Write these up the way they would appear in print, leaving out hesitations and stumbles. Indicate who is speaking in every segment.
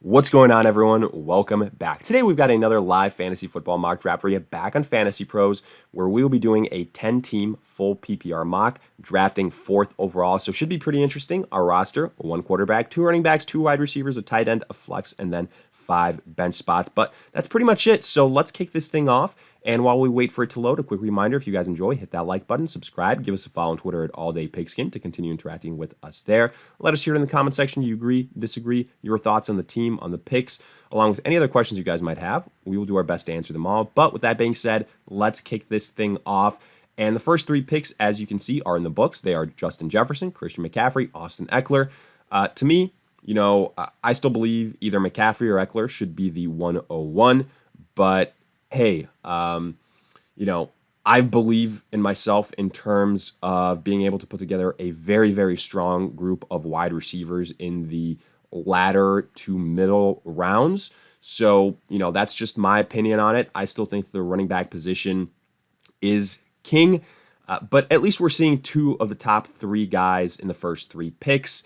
Speaker 1: What's going on, everyone? Welcome back. Today we've got another live fantasy football mock draft for you back on FantasyPros, where we will be doing a 10-team full PPR mock, drafting 4th overall. So should be pretty interesting. Our roster: 1 quarterback, 2 running backs, 2 wide receivers, a tight end, a flex, and then 5 bench spots. But that's pretty much it. So let's kick this thing off. And while we wait for it to load, a quick reminder: if you guys enjoy, hit that like button, subscribe, give us a follow on Twitter at AllDayPigskin to continue interacting with us there. Let us hear it in the comment section. You agree, disagree, your thoughts on the team, on the picks, along with any other questions you guys might have. We will do our best to answer them all. But with that being said, let's kick this thing off. And the first 3 picks, as you can see, are in the books. They are Justin Jefferson, Christian McCaffrey, Austin Eckler. To me, I still believe either McCaffrey or Eckler should be the 101. But hey, I believe in myself in terms of being able to put together a very, very strong group of wide receivers in the latter to middle rounds. So, that's just my opinion on it. I still think the running back position is king, but at least we're seeing 2 of the top 3 guys in the first 3 picks.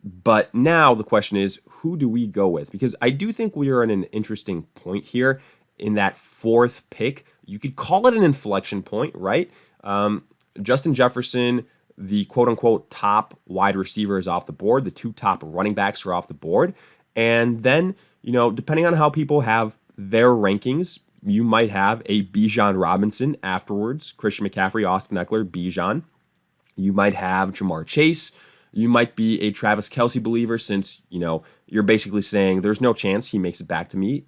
Speaker 1: But now the question is, who do we go with? Because I do think we are in an interesting point here in that 4th pick. You could call it an inflection point, right? Justin Jefferson, the quote-unquote top wide receiver, is off the board. The 2 top running backs are off the board. And then, depending on how people have their rankings, you might have a Bijan Robinson afterwards. Christian McCaffrey, Austin Eckler, Bijan. You might have Jamar Chase. You might be a Travis Kelce believer, since, you're basically saying there's no chance he makes it back to me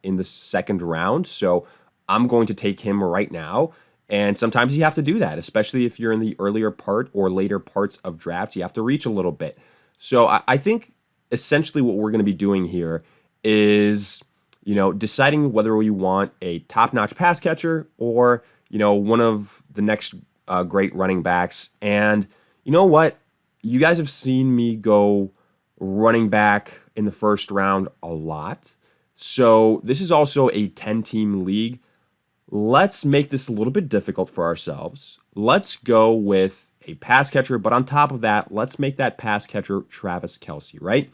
Speaker 1: in the 2nd round. So I'm going to take him right now. And sometimes you have to do that, especially if you're in the earlier part or later parts of drafts. You have to reach a little bit. So I think essentially what we're going to be doing here is, deciding whether we want a top-notch pass catcher or, one of the next great running backs. And you know what? You guys have seen me go running back in the 1st round a lot. So this is also a 10-team league. Let's make this a little bit difficult for ourselves. Let's go with a pass catcher, but on top of that, let's make that pass catcher Travis Kelce, right?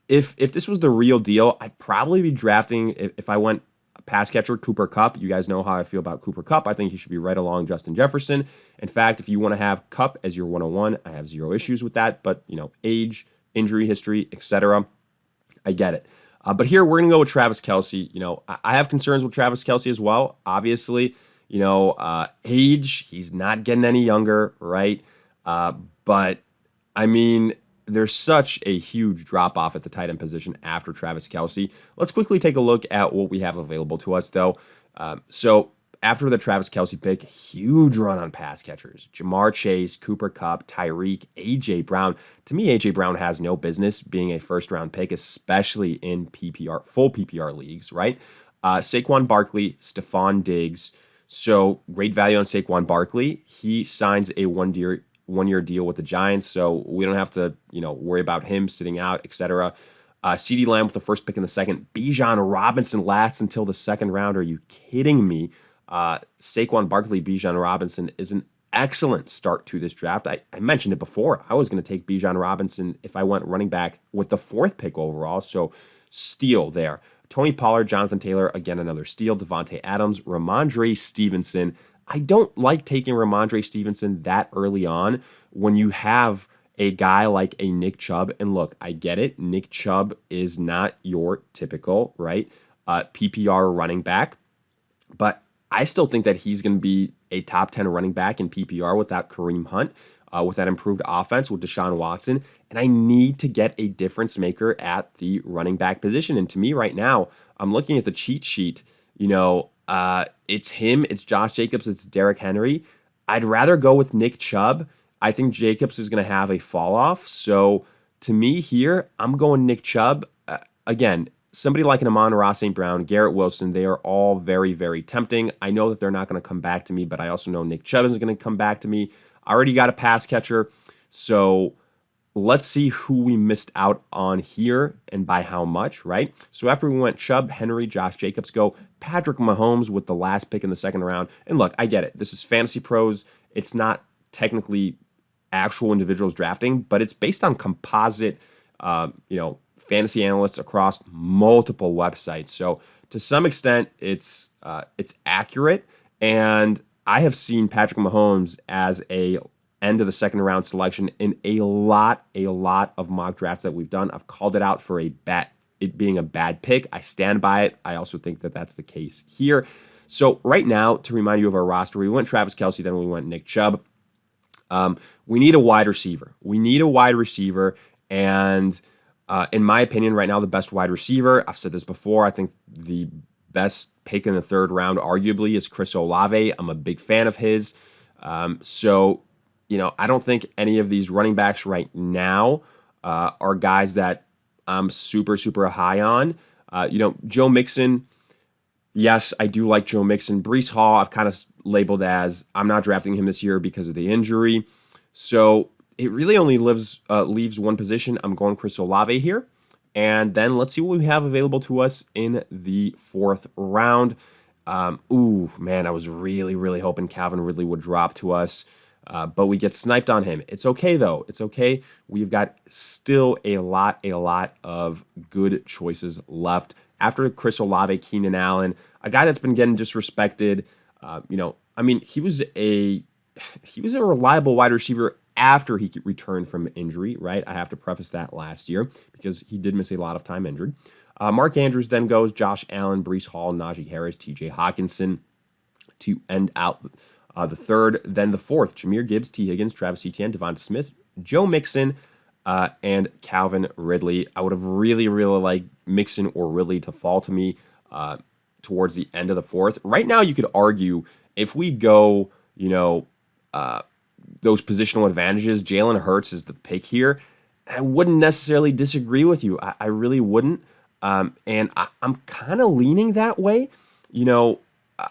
Speaker 1: If this was the real deal, I'd probably be drafting, if I went pass catcher, Cooper Kupp. You guys know how I feel about Cooper Kupp. I think he should be right along Justin Jefferson. In fact, if you want to have Kupp as your 101, I have 0 issues with that. But, age, injury history, etc., I get it. But here we're going to go with Travis Kelce. I have concerns with Travis Kelce as well. Obviously, age, he's not getting any younger, right? But, I mean, there's such a huge drop-off at the tight end position after Travis Kelce. Let's quickly take a look at what we have available to us, though. So after the Travis Kelce pick, huge run on pass catchers. Jamar Chase, Cooper Kupp, Tyreek, A.J. Brown. To me, A.J. Brown has no business being a 1st-round pick, especially in PPR, full PPR leagues, right? Saquon Barkley, Stephon Diggs. So great value on Saquon Barkley. He signs a one-year deal with the Giants, so we don't have to, worry about him sitting out, etc. CeeDee Lamb with the 1st pick in the 2nd. Bijan Robinson lasts until the 2nd round. Are you kidding me? Saquon Barkley, Bijan Robinson is an excellent start to this draft. I mentioned it before. I was going to take Bijan Robinson if I went running back with the 4th pick overall, so steal there. Tony Pollard, Jonathan Taylor, again, another steal. Devontae Adams, Ramondre Stevenson. I don't like taking Ramondre Stevenson that early on when you have a guy like a Nick Chubb. And look, I get it. Nick Chubb is not your typical, right, PPR running back. But I still think that he's going to be a top 10 running back in PPR without Kareem Hunt, with that improved offense with Deshaun Watson. And I need to get a difference maker at the running back position. And to me right now, I'm looking at the cheat sheet, it's him, it's Josh Jacobs, it's Derrick Henry. I'd rather go with Nick Chubb. I think Jacobs is going to have a fall off. So to me here, I'm going Nick Chubb. Again, somebody like an Amon-Ra St. Brown, Garrett Wilson, they are all very, very tempting. I know that they're not going to come back to me, but I also know Nick Chubb isn't going to come back to me. I already got a pass catcher. So let's see who we missed out on here and by how much, right? So after we went Chubb, Henry, Josh Jacobs, go Patrick Mahomes with the last pick in the 2nd round. And look, I get it. This is FantasyPros. It's not technically actual individuals drafting, but it's based on composite, fantasy analysts across multiple websites. So to some extent, it's accurate. And I have seen Patrick Mahomes as a end of the second round selection in a lot of mock drafts that we've done. I've called it out for it being a bad pick. I stand by it. I also think that that's the case here. So right now, to remind you of our roster, we went Travis Kelce, then we went Nick Chubb. We need a wide receiver. And in my opinion, right now, the best wide receiver, I've said this before, I think the best pick in the third round, arguably, is Chris Olave. I'm a big fan of his. So, I don't think any of these running backs right now are guys that I'm super high on. Joe Mixon, yes, I do like Joe Mixon. Breece Hall, I've kind of labeled as I'm not drafting him this year because of the injury. So it really only leaves one position. I'm going Chris Olave here. And then let's see what we have available to us in the fourth round. I was really hoping Calvin Ridley would drop to us. But we get sniped on him. It's okay, though. It's okay. We've got still a lot of good choices left. After Chris Olave, Keenan Allen, a guy that's been getting disrespected. He was a reliable wide receiver after he returned from injury, right? I have to preface that last year because he did miss a lot of time injured. Mark Andrews then goes, Josh Allen, Breece Hall, Najee Harris, TJ Hawkinson to end out the third. Then the fourth, Jahmyr Gibbs, T. Higgins, Travis Etienne, Devonta Smith, Joe Mixon, and Calvin Ridley. I would have really liked Mixon or Ridley to fall to me towards the end of the fourth. Right now, you could argue if we go, those positional advantages, Jalen Hurts is the pick here. I wouldn't necessarily disagree with you. I really wouldn't. And I'm kind of leaning that way.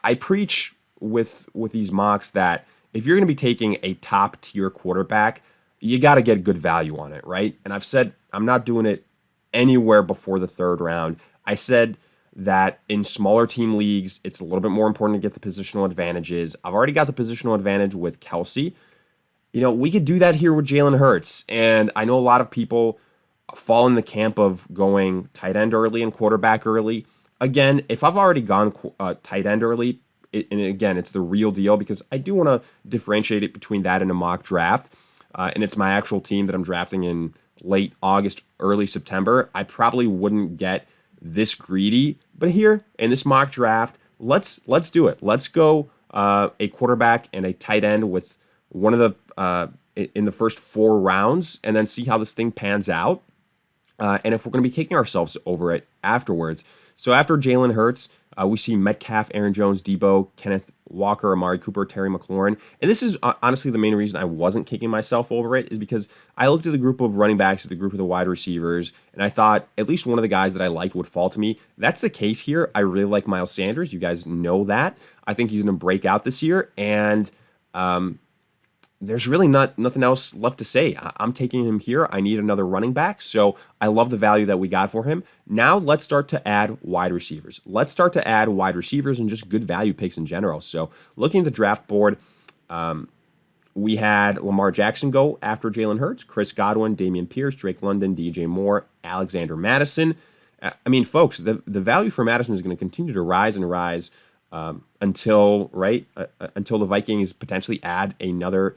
Speaker 1: I preach with these mocks that if you're going to be taking a top tier quarterback, you got to get good value on it, right? And I've said I'm not doing it anywhere before the third round. I said that in smaller team leagues, it's a little bit more important to get the positional advantages. I've already got the positional advantage with Kelce. We could do that here with Jalen Hurts. And I know a lot of people fall in the camp of going tight end early and quarterback early. Again, if I've already gone tight end early, and again, it's the real deal because I do want to differentiate it between that and a mock draft. And it's my actual team that I'm drafting in late August, early September. I probably wouldn't get this greedy. But here in this mock draft, let's do it. Let's go a quarterback and a tight end with one of the in the first 4 rounds, and then see how this thing pans out. And if we're going to be kicking ourselves over it afterwards. So after Jalen Hurts, we see Metcalf, Aaron Jones, Debo, Kenneth Walker, Amari Cooper, Terry McLaurin. And this is honestly the main reason I wasn't kicking myself over it is because I looked at the group of running backs, at the group of the wide receivers, and I thought at least one of the guys that I liked would fall to me. That's the case here. I really like Miles Sanders. You guys know that. I think he's going to break out this year. And there's really nothing else left to say. I'm taking him here. I need another running back, so I love the value that we got for him. Now let's start to add wide receivers. And just good value picks in general. So looking at the draft board, we had Lamar Jackson go after Jalen Hurts, Chris Godwin, Dameon Pierce, Drake London, DJ Moore, Alexander Madison. Folks, the value for Madison is going to continue to rise and rise until the Vikings potentially add another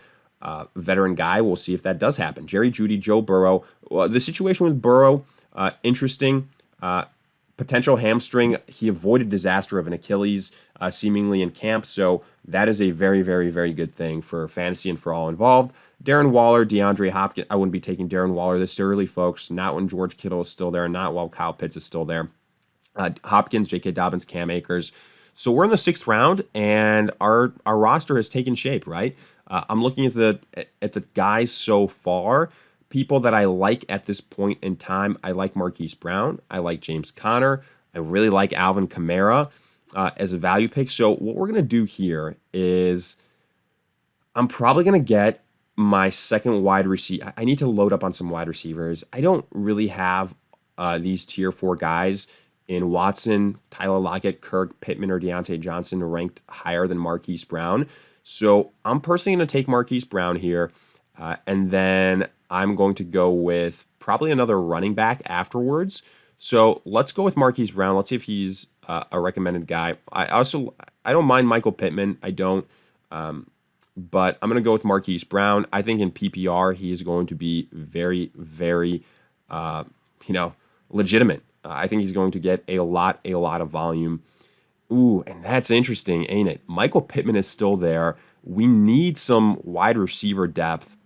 Speaker 1: veteran guy. We'll see if that does happen. Jerry Jeudy, Joe Burrow. The situation with Burrow, interesting. Potential hamstring. He avoided disaster of an Achilles seemingly in camp, so that is a very good thing for fantasy and for all involved. Darren Waller, DeAndre Hopkins. I wouldn't be taking Darren Waller this early, folks. Not when George Kittle is still there, not while Kyle Pitts is still there. Hopkins, J.K. Dobbins, Cam Akers. So we're in the 6th round, and our roster has taken shape, right? I'm looking at the guys so far. People that I like at this point in time, I like Marquise Brown. I like James Conner. I really like Alvin Kamara as a value pick. So what we're going to do here is I'm probably going to get my second wide receiver. I need to load up on some wide receivers. I don't really have these tier 4 guys in Watson, Tyler Lockett, Kirk, Pittman, or Deontay Johnson ranked higher than Marquise Brown. So I'm personally going to take Marquise Brown here, and then I'm going to go with probably another running back afterwards. So let's go with Marquise Brown. Let's see if he's a recommended guy. I don't mind Michael Pittman. I don't. But I'm going to go with Marquise Brown. I think in PPR, he is going to be very, very, legitimate. I think he's going to get a lot of volume. Ooh, and that's interesting, ain't it? Michael Pittman is still there. We need some wide receiver depth.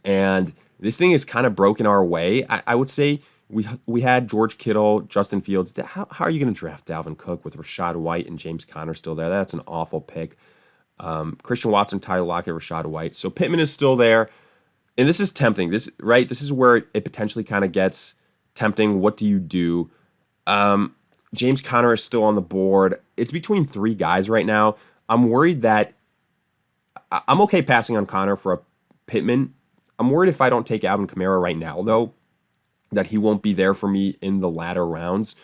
Speaker 1: And this thing is kind of broken our way. I would say we had George Kittle, Justin Fields. How are you going to draft Dalvin Cook with Rachaad White and James Conner still there? That's an awful pick. Christian Watson, Tyler Lockett, Rachaad White. So Pittman is still there. And this is tempting. This is where it potentially kind of gets tempting. What do you do? James Conner is still on the board. It's between 3 guys right now. I'm worried that I'm okay passing on Conner for a Pittman. I'm worried if I don't take Alvin Kamara right now, though, that he won't be there for me in the latter rounds.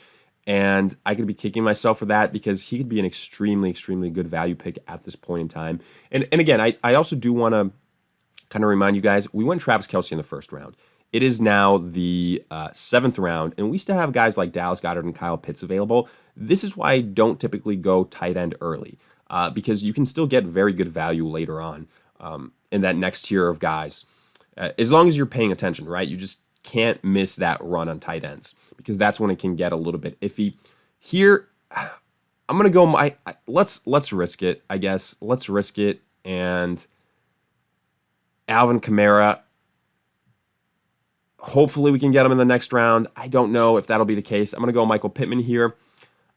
Speaker 1: And I could be kicking myself for that because he could be an extremely, extremely good value pick at this point in time. And again, I also do want to kind of remind you guys, we went Travis Kelce in the first round. It is now the 7th round, and we still have guys like Dallas Goedert and Kyle Pitts available. This is why I don't typically go tight end early, because you can still get very good value later on in that next tier of guys. As long as you're paying attention, right? You just can't miss that run on tight ends because that's when it can get a little bit iffy. Here, I'm gonna go. Let's risk it. I guess let's risk it. And Alvin Kamara. Hopefully, we can get him in the next round. I don't know if that'll be the case. I'm gonna go Michael Pittman here.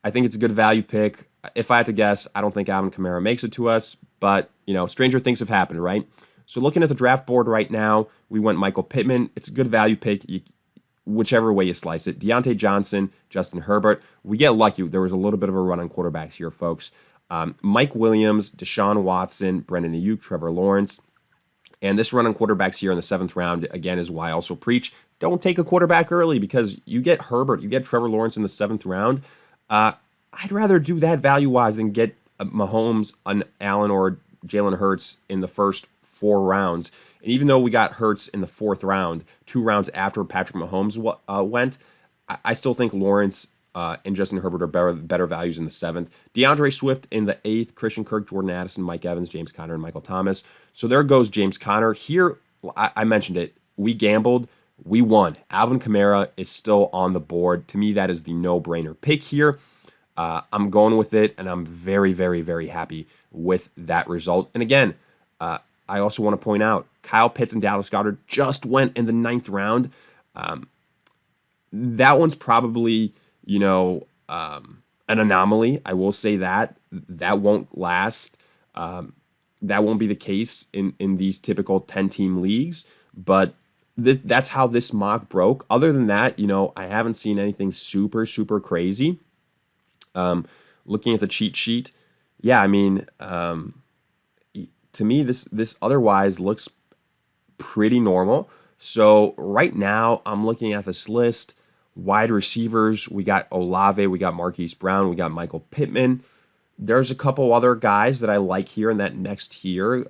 Speaker 1: I think it's a good value pick. If I had to guess, I don't think Alvin Kamara makes it to us. But stranger things have happened, right? So looking at the draft board right now, we went Michael Pittman. It's a good value pick, whichever way you slice it. Deontay Johnson, Justin Herbert. We get lucky. There was a little bit of a run on quarterbacks here, folks. Mike Williams, Deshaun Watson, Brendan Ayuk, Trevor Lawrence. And this run on quarterbacks here in the 7th round, again, is why I also preach, don't take a quarterback early because you get Herbert, you get Trevor Lawrence in the 7th round. I'd rather do that value-wise than get Mahomes, Allen, or Jalen Hurts in the first 4 rounds. And even though we got Hurts in the 4th round, 2 rounds after Patrick Mahomes went, I still think Lawrence and Justin Herbert are better values in the 7th. DeAndre Swift in the 8th, Christian Kirk, Jordan Addison, Mike Evans, James Conner, and Michael Thomas. So there goes James Conner. Here, I mentioned it. We gambled. We won. Alvin Kamara is still on the board. To me, that is the no-brainer pick here. I'm going with it, and I'm very, very, very happy with that result. And again, I also want to point out, Kyle Pitts and Dallas Goedert just went in the 9th round. That one's probably, an anomaly. I will say that. That won't last. That won't be the case in these typical 10-team leagues. But that's how this mock broke. Other than that, I haven't seen anything super, super crazy. Looking at the cheat sheet, yeah, to me, this otherwise looks pretty normal. So right now, I'm looking at this list. Wide receivers, we got Olave, we got Marquise Brown, we got Michael Pittman. There's a couple other guys that I like here in that next tier.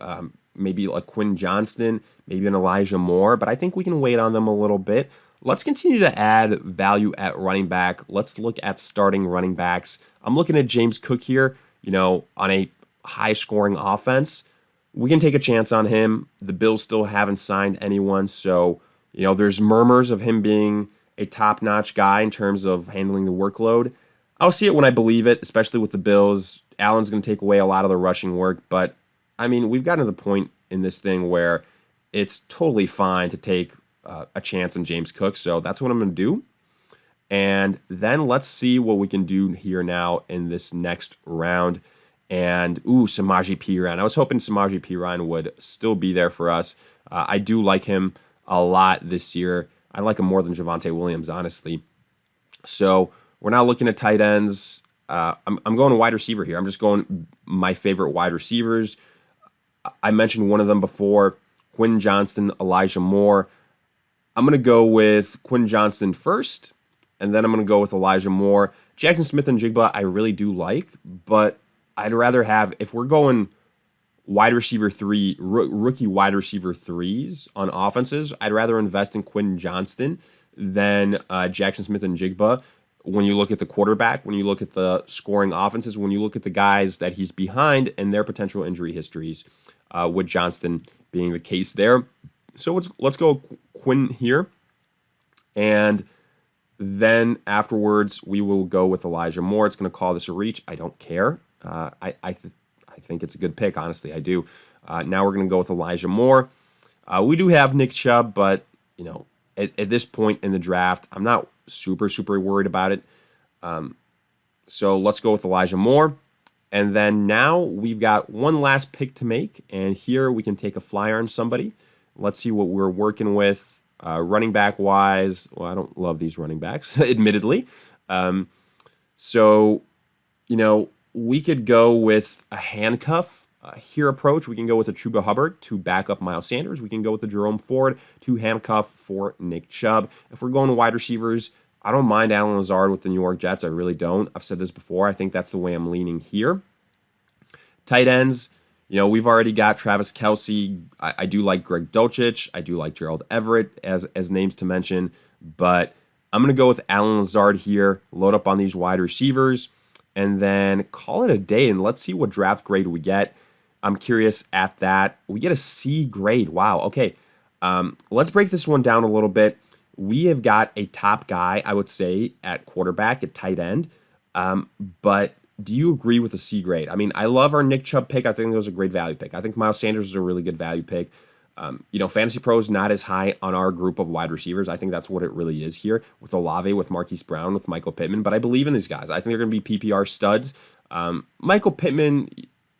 Speaker 1: Maybe like Quinn Johnston, maybe an Elijah Moore, but I think we can wait on them a little bit. Let's continue to add value at running back. Let's look at starting running backs. I'm looking at James Cook here, on a high-scoring offense. We can take a chance on him. The Bills still haven't signed anyone, so, there's murmurs of him being a top-notch guy in terms of handling the workload. I'll see it when I believe it, especially with the Bills. Allen's going to take away a lot of the rushing work, but, we've gotten to the point in this thing where it's totally fine to take a chance on James Cook, so that's what I'm going to do. And then let's see what we can do here now in this next round. And, Samaje Perine. I was hoping Samaje Perine would still be there for us. I do like him a lot this year. I like him more than Javonte Williams, honestly. So we're not looking at tight ends. I'm going wide receiver here. I'm just going my favorite wide receivers. I mentioned one of them before, Quinn Johnston, Elijah Moore. I'm going to go with Quinn Johnston first, and then I'm going to go with Elijah Moore. Jackson Smith and Jigba I really do like, but I'd rather have, if we're going rookie wide receiver threes on offenses, I'd rather invest in Quentin Johnston than Jackson Smith and Jigba. When you look at the quarterback, when you look at the scoring offenses, when you look at the guys that he's behind and their potential injury histories, with Johnston being the case there. So let's go Quinn here, and then afterwards we will go with Elijah Moore. It's going to call this a reach. I don't care. I think it's a good pick. Honestly, I do. Now we're going to go with Elijah Moore. We do have Nick Chubb, but at this point in the draft, I'm not super worried about it. So let's go with Elijah Moore. And then now we've got one last pick to make, and here we can take a flyer on somebody. Let's see what we're working with. Running back wise, well, I don't love these running backs, admittedly. So, we could go with a handcuff here approach. We can go with a Chuba Hubbard to back up Miles Sanders. We can go with the Jerome Ford to handcuff for Nick Chubb. If we're going to wide receivers, I don't mind Allen Lazard with the New York Jets. I really don't. I've said this before. I think that's the way I'm leaning here. Tight ends, we've already got Travis Kelce. I do like Greg Dulcich. I do like Gerald Everett as names to mention. But I'm going to go with Allen Lazard here, load up on these wide receivers, and then call it a day, and let's see what draft grade we get. I'm curious at that. We get a C grade. Wow. Okay. Let's break this one down a little bit. We have got a top guy, I would say, at quarterback, at tight end. But do you agree with the C grade? I mean, I love our Nick Chubb pick. I think it was a great value pick. I think Miles Sanders is a really good value pick. FantasyPros not as high on our group of wide receivers. I think that's what it really is here with Olave, with Marquise Brown, with Michael Pittman. But I believe in these guys. I think they're going to be PPR studs. Michael Pittman,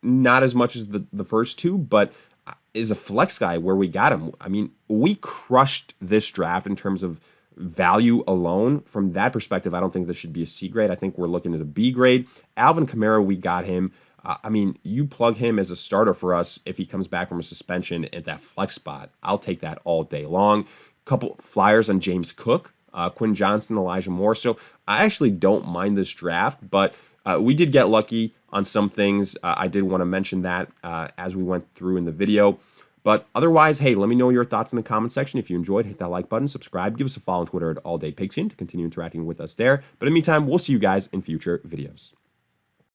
Speaker 1: not as much as the first two, but is a flex guy where we got him. I mean, we crushed this draft in terms of value alone. From that perspective, I don't think this should be a C grade. I think we're looking at a B grade. Alvin Kamara, we got him. You plug him as a starter for us if he comes back from a suspension at that flex spot. I'll take that all day long. Couple flyers on James Cook, Quinn Johnston, Elijah Moore. So I actually don't mind this draft, but we did get lucky on some things. I did want to mention that as we went through in the video. But otherwise, hey, let me know your thoughts in the comment section. If you enjoyed, hit that like button, subscribe, give us a follow on Twitter at AllDayPigskin to continue interacting with us there. But in the meantime, we'll see you guys in future videos.